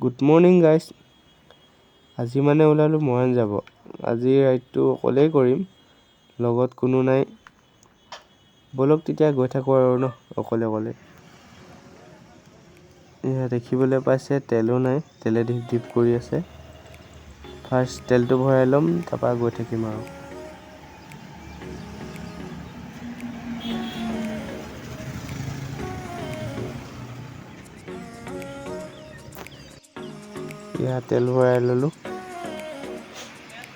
Good morning guys. আজি মানে ওলালোঁ মৰাণ যাব। আজি ৰাইডটো অকলেই কৰিম, লগত কোনো নাই। বলক তেতিয়া গৈ থাকোঁ আৰু ন, অকলে অকলে। এয়া দেখিবলৈ পাইছে তেলো নাই, তেলে ঢিপ ঢিপ কৰি আছে। ফাৰ্ষ্ট তেলটো ভৰাই ল'ম, তাৰপৰা গৈ থাকিম আৰু। এয়া তেল ভৰাই ল'লোঁ,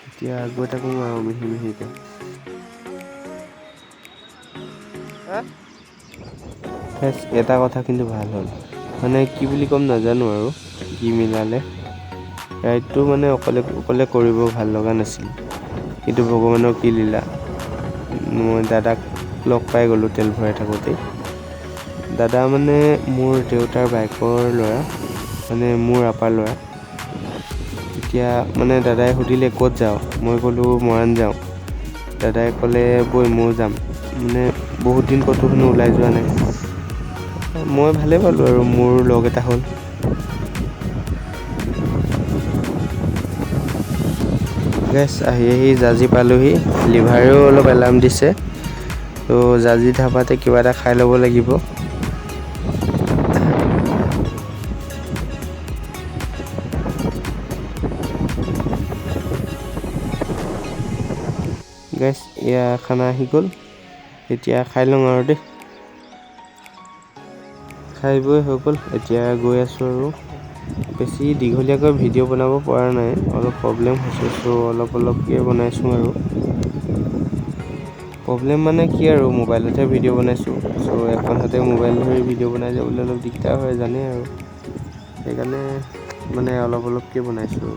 এতিয়া গৈ থাকোঁ আৰু মিহি মিহিকৈ। এটা কথা কিন্তু ভাল হ'ল, মানে কি বুলি ক'ম নাজানো আৰু কি মিলালে। ৰাইডটো মানে অকলে অকলে কৰিব ভাল লগা নাছিল, কিন্তু ভগৱানৰ কি লীলা। মই দাদাক লগ পাই গ'লোঁ তেল ভৰাই থাকোঁতেই। দাদা মানে মোৰ দেউতাৰ বাইকৰ ল'ৰা, মানে মোৰ আপাৰ ল'ৰা। এতিয়া মানে দাদাই সুধিলে ক'ত যাওঁ, মই ক'লোঁ মৰাণ যাওঁ। দাদাই ক'লে বৈ ময়ো যাম, মানে বহুত দিন ক'তো শুনো ওলাই যোৱা নাই। মই ভালেই পালোঁ আৰু মোৰ লগ এটা হ'ল। গেছ আহি জাজি পালোহি, লিভাৰেও অলপ এলাৰ্ম দিছে। ত' জাজি ধাবাতে কিবা এটা খাই ল'ব লাগিব। গেছ এয়া খানা আহি গ'ল, এতিয়া খাই লওঁ আৰু দেই। খাই বৈ হৈ গ'ল, এতিয়া গৈ আছোঁ আৰু। বেছি দীঘলীয়াকৈ ভিডিঅ' বনাব পৰা নাই, অলপ প্ৰব্লেম হৈছে। চ' অলপকৈ বনাইছোঁ আৰু। প্ৰব্লেম মানে কি আৰু মোবাইলতহে ভিডিঅ' বনাইছোঁ। চ' এখন হাতে মোবাইল ধৰি ভিডিঅ' বনাই যাবলৈ অলপ দিগদাৰ হয়, জানেই আৰু। সেইকাৰণে মানে অলপকৈ বনাইছোঁ।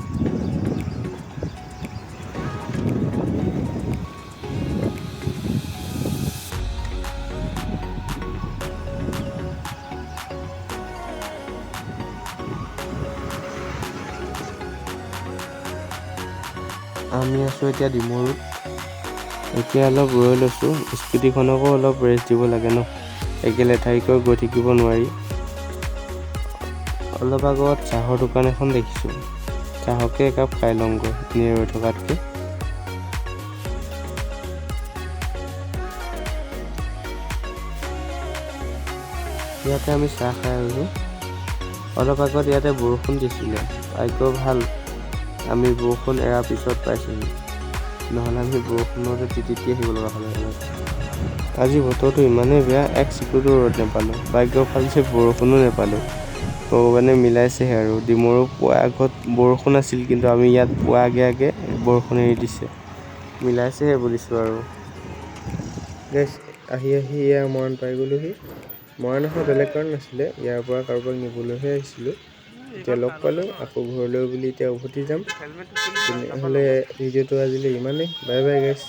আমি আছোঁ এতিয়া ডিমৰুত। এতিয়া অলপ ৰৈ লৈছোঁ, স্কুটিখনকো অলপ ৰেষ্ট দিব লাগে ন, একেলেঠাৰিকৈ গৈ থাকিব নোৱাৰি। অলপ আগত চাহৰ দোকান এখন দেখিছোঁ, চাহকে একাপ খাই লওঁগৈ এনেই ৰৈ থকাতকৈ। ইয়াতে আমি চাহ খাই আহিলোঁ। অলপ আগত ইয়াতে বৰষুণ দিছিলে, ভাগ্য ভাল আমি বৰষুণ এৰাৰ পিছত পাইছোঁহি, নহ'লে আমি বৰষুণতে তিতি আহিব লগা হ'লে। আজি বতৰটো ইমানেই বেয়া, এক চিকুটো ৰ'দ নাপালোঁ। ভাগ্য ভাল যে বৰষুণো নাপালোঁ, ভগৱানে মিলাইছেহে আৰু। ডিমৰু পোৱাৰ আগত বৰষুণ আছিল, কিন্তু আমি ইয়াত পোৱাৰ আগে আগে বৰষুণ এৰি দিছে, মিলাইছেহে বুলিছোঁ আৰু। গেছ আহি এয়া মৰাণ পাই গ'লোহি। মৰাণ অহা বেলেগ কাৰণ নাছিলে, ইয়াৰ পৰা কাৰোবাক নিবলৈহে আহিছিলোঁ। এতিয়া লগ পালোঁ, আকৌ ঘৰলৈ বুলি এতিয়া উভতি যাম। তেনেহ'লে ভিডিঅ'টো আজিলৈ ইমানেই, বাই বাই গাইছ।